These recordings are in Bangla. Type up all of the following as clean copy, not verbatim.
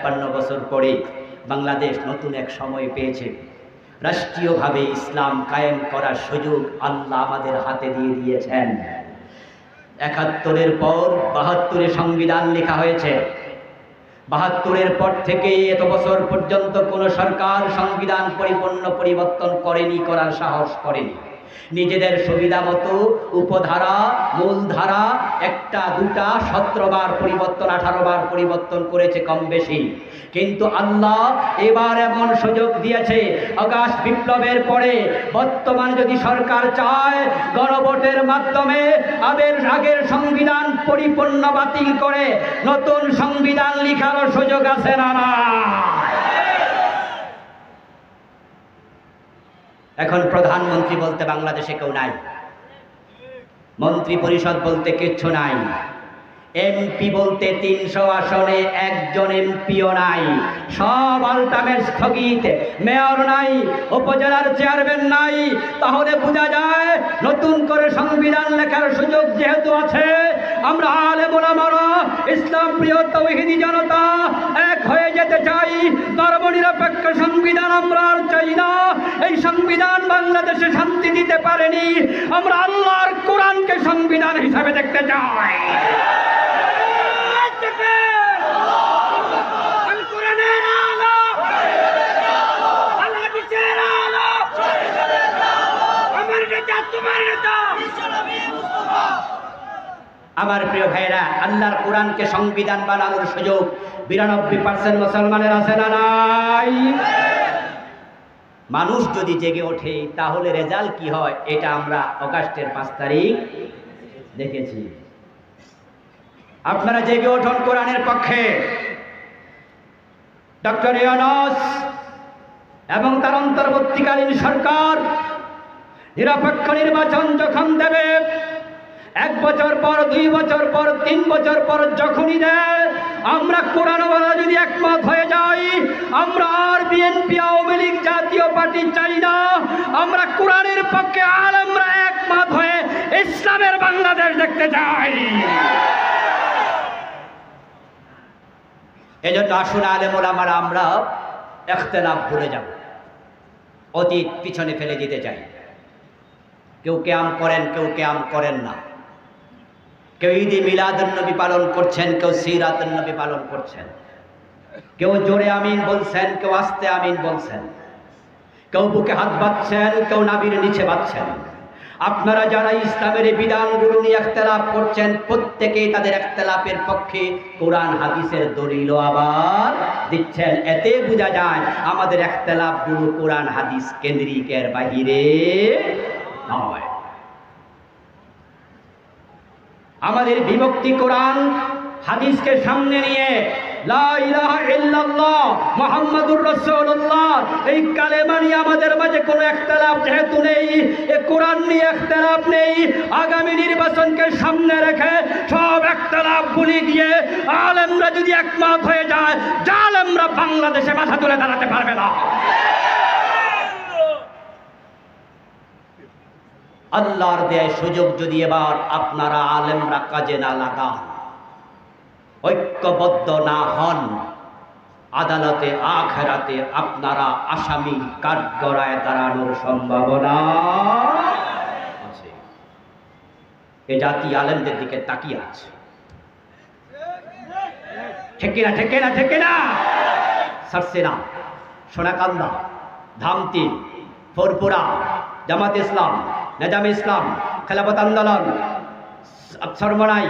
53 বছর পরে বাংলাদেশ নতুন এক সময় পেয়েছে। রাষ্ট্রীয়ভাবে ইসলাম কায়েম করার সুযোগ আল্লাহ আমাদের হাতে দিয়ে দিয়েছেন। 71-এর পর 72-এ সংবিধান লেখা হয়েছে। 72-এর পর থেকে এত বছর পর্যন্ত কোনো সরকার সংবিধান পরিপূর্ণ পরিবর্তন করেনি, করার সাহস করেনি। নিজেদের সুবিধা মতো উপধারা, মূলধারা 1টা 2টা 17 বার পরিবর্তন, 18 বার পরিবর্তন করেছে কম বেশি। কিন্তু আল্লাহ এবার এমন সুযোগ দিয়েছে, আগস্ট বিপ্লবের পরে বর্তমান যদি সরকার চায় গণভোটের মাধ্যমে আগের সংবিধান পরিপূর্ণ বাতিল করে নতুন সংবিধান লিখার সুযোগ আছে না? এখন প্রধানমন্ত্রী বলতে বাংলাদেশে কেউ নাই, মন্ত্রী পরিষদ বলতে কিচ্ছু নাই, এমপি বলতে 300 আসনে একজন এমপিও নাই, সব আলটামেট স্থগিত, মেয়র নাই, উপজেলার চেয়ারম্যান নাই। তাহলে বোঝা যায় নতুন করে সংবিধান লেখার সুযোগ যেহেতু আছে, আমরা আলেম ওলামারা ইসলাম প্রিয় তাওহীদি জনতা এক হয়ে যেতে চাই। ধর্মনিরপেক্ষ সংবিধান আমরা আর চাই না। এই সংবিধান বাংলাদেশে শান্তি দিতে পারেনি, আমরা আল্লাহর কোরআনকে সংবিধান হিসাবে দেখতে চাই। আমার প্রিয় ভাইরা, আল্লাহর কোরআনকে সংবিধান বানানোর সুযোগ 92% মুসলমানের আছে না নাই? মানুষ যদি জেগে ওঠে তাহলে রেজাল্ট কি হয় এটা আমরা আগস্টের 5 তারিখ দেখেছি। আপনারা জেগে ওঠুন কোরআনের পক্ষে। ডক্টর ইউনূস এবং তার অন্তর্বর্তীকালীন সরকার নিরপেক্ষ নির্বাচন যখন দেবে, 1 বছর পর, 2 বছর পর, 3 বছর পর যখনই দেয়, আমরা কোরআনওয়ালা যদি একমত হয়ে যাই, আমরা আর বিএনপি আওয়ামী লীগ জাতীয় পার্টি চাই না। আমরা কোরআনের পক্ষে আলেমরা একমত হয়ে ইসলামের বাংলাদেশ দেখতে চাই। এজন্য আসুন আলেম ওলামারা আমরা ইখতিলাফ ভুলে যাব, অতীত পিছনে ফেলে দিতে চাই। কেউ কিয়াম করেন, কেউ কিয়াম করেন না। কেউ ঈদে মিলাদুন নবী পালন করছেন, কেউ সিরাতুন নবী পালন করছেন। কেউ জোরে আমিন বলছেন, কেউ আস্তে আমিন বলছেন। কেউ বুকে হাত বাঁধছেন, কেউ নাভির নিচে বাঁধছেন। আপনারা যারা ইসলামের বিধানগুলো নিয়ে ইখতিলাফ করছেন, প্রত্যেকেই তাদের ইখতিলাফের পক্ষে কোরআন হাদিসের দলিল আবার দিচ্ছেন। এতে বোঝা যায় আমাদের ইখতিলাফগুলো কোরআন হাদিস কেন্দ্রিকের বাহিরে নয়। আমাদের বিভক্তি কোরআন হাদিসকে সামনে নিয়ে লা ইলাহা ইল্লাল্লাহ মুহাম্মাদুর রাসূলুল্লাহ এই কালেমা নিয়ে আমাদের মাঝে কোনো ইখতিলাফ যেহেতু নেই, এ কোরআন নিয়ে ইখতিলাফ নেই, আগামী নির্বাচনকে সামনে রেখে সব ইখতিলাফ ভুলে গিয়ে আলেমরা যদি একমত হয়ে যায়, জালেমরা বাংলাদেশে মাথা তুলে দাঁড়াতে পারবে না। আল্লাহর দেয় সুযোগ যদি এবার আপনারা আলেমরা কাজে না লাগান, ঐক্যবদ্ধ না হন, আদালতে আখিরাতে আপনারা আসামি কাঠগড়ায় দাঁড়ানোর সম্ভাবনা আছে। এ জাতি আলেমদের দিকে তাকিয়ে আছে। ঠিক কিনা, ঠিক কিনা, ঠিক কিনা? সারসেনা, সোনাকান্দা, ধামতি, ফুরপুরা, জামাত ইসলাম, নেজাম ইসলাম, খেলাফত আন্দোলন, সরমনাই,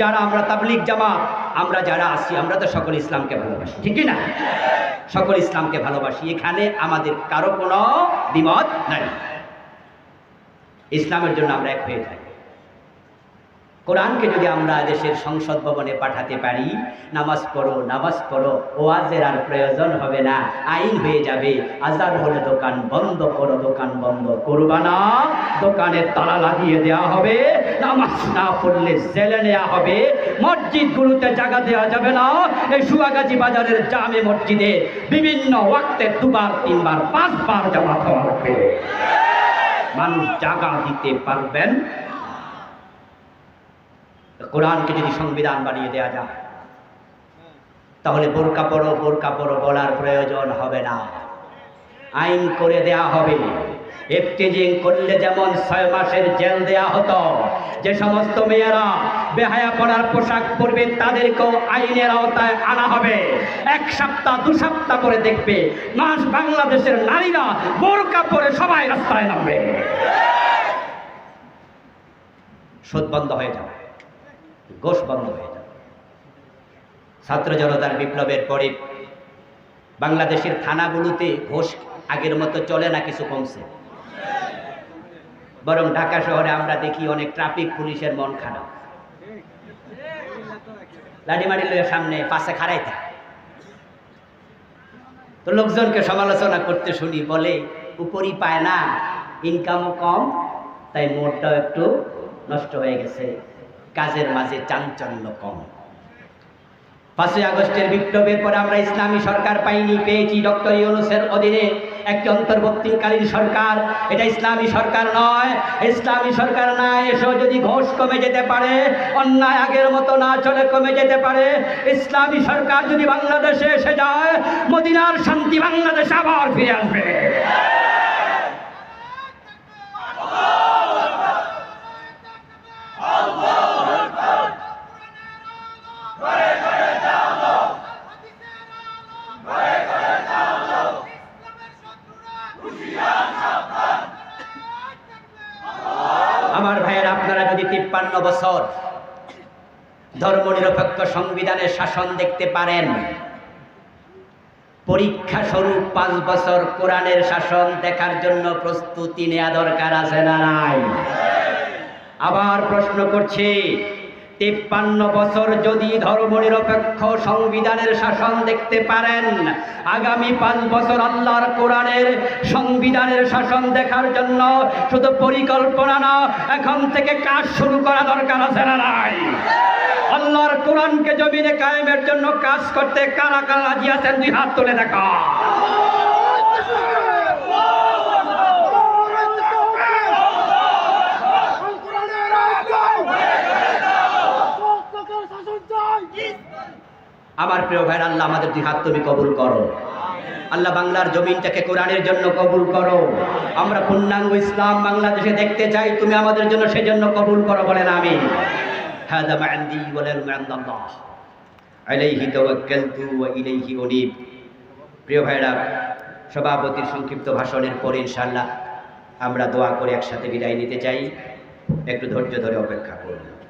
যারা আমরা তাবলিগ জামাত, আমরা যারা আছি, আমরা তো সকল ইসলামকে ভালোবাসি, ঠিক না? সকল ইসলামকে ভালোবাসি, এখানে আমাদের কারো কোনো দ্বিমত নাই। ইসলামের জন্য আমরা এক হয়ে থাকি। কোরআনকে যদি আমরা দেশের সংসদ ভবনে পাঠাতে পারি, নামাজ পড়ো, নামাজ পড়ো, ওয়াজের আর প্রয়োজন হবে না, আইন হয়ে যাবে। আজান হলে দোকান বন্ধ করো, দোকান বন্ধ করবা না, দোকানের তালা লাগিয়ে দেওয়া হবে, নামাজ না পড়লে জেলে নেওয়া হবে, মসজিদগুলোতে জায়গা দেওয়া যাবে না। এই সুয়াগাজী বাজারের জামে মসজিদে বিভিন্ন ওয়াক্তে 2 বার 3 বার 5 বার জামাত হওয়া লাগবে। মানুষ জায়গা দিতে পারবেন। কোরআনকে যদি সংবিধান বানিয়ে দেওয়া যায়, তাহলে বোরকা পরো বলার প্রয়োজন হবে না, আইন করে দেয়া হবে। ইফতিজিং করলে যেমন 6 মাসের জেল দেয়া হতো, যে সমস্ত মেয়েরা বেহায়া পড়ার পোশাক পরবে তাদেরকেও আইনের আওতায় আনা হবে। 1 সপ্তাহ 2 সপ্তাহ পরে দেখবে বাংলাদেশের নারীরা বোরকা পরে সবাই রাস্তায় নামবে, সুদ বন্ধ হয়ে যাবে, ঘোষ বন্ধ হয়ে যাবে। ছাত্র জনতার বিপ্লবের পরে বাংলাদেশের থানাগুলোতে ঘোষ আগের মতো চলে না, কিছু কমছে। বরং ঢাকা শহরে আমরা দেখি অনেক ট্রাফিক পুলিশের মন খারাপ, লাঠিমারি লইয়া সামনে পাশে খাড়াই থাকে। তো লোকজনকে সমালোচনা করতে শুনি, বলে উপরই পায় না, ইনকামও কম, তাই মোড়টাও একটু নষ্ট হয়ে গেছে, কাজের মাঝে চাঞ্চল্য কম। 5ই আগস্টের বিপ্লবের পরে আমরা ইসলামী সরকার পাইনি, পেয়েছি ডক্টর ইউনূসের অধীনে একটি অন্তর্বর্তীকালীন সরকার। এটা ইসলামী সরকার নয়। ইসলামী সরকার না এসেও যদি ঘোষ কমে যেতে পারে, অন্যায় আগের মতো না চলে কমে যেতে পারে, ইসলামী সরকার যদি বাংলাদেশে এসে যায়, মদিনার শান্তি বাংলাদেশ আবার ফিরে আসবে। আমার ভাইয়ের, আপনারা যদি 53 বছর ধর্মনিরপেক্ষ সংবিধানের শাসন দেখতে পারেন, পরীক্ষা স্বরূপ 5 বছর কোরআনের শাসন দেখার জন্য প্রস্তুতি নেওয়া দরকার আছে না নাই? আবার প্রশ্ন করছি, 53 বছর যদি ধর্মনিরপেক্ষ সংবিধানের শাসন দেখতে পারেন, আগামী 5 বছর আল্লাহর কোরআনের সংবিধানের শাসন দেখার জন্য শুধু পরিকল্পনা না, এখন থেকে কাজ শুরু করা দরকার আছে না নাই? আল্লাহর কোরআনকে জমিনে কায়েমের জন্য কাজ করতে কারা কারা রাজি আছেন? 2 হাত তুলে দেখা। আমার প্রিয় ভাইরা, আল্লাহ আমাদের 2 হাত তুমি কবুল করো। আল্লাহ বাংলার জমিনটাকে কোরআনের জন্য কবুল করো। আমরা পূর্ণাঙ্গ ইসলাম বাংলাদেশে দেখতে চাই, তুমি আমাদের জন্য সেজন্য কবুল করো, বলেন আমিন। হাদা মা ইনদি ওয়াল ইলমু ইনদাল্লাহ আলাইহি তাওয়াক্কালতু ওয়া ইলাইহি উনীব। প্রিয় ভাইরা, সভাপতির সংক্ষিপ্ত ভাষণের পরে ইনশাআল্লাহ আমরা দোয়া করে একসাথে বিদায় নিতে চাই। একটু ধৈর্য ধরে অপেক্ষা করুন।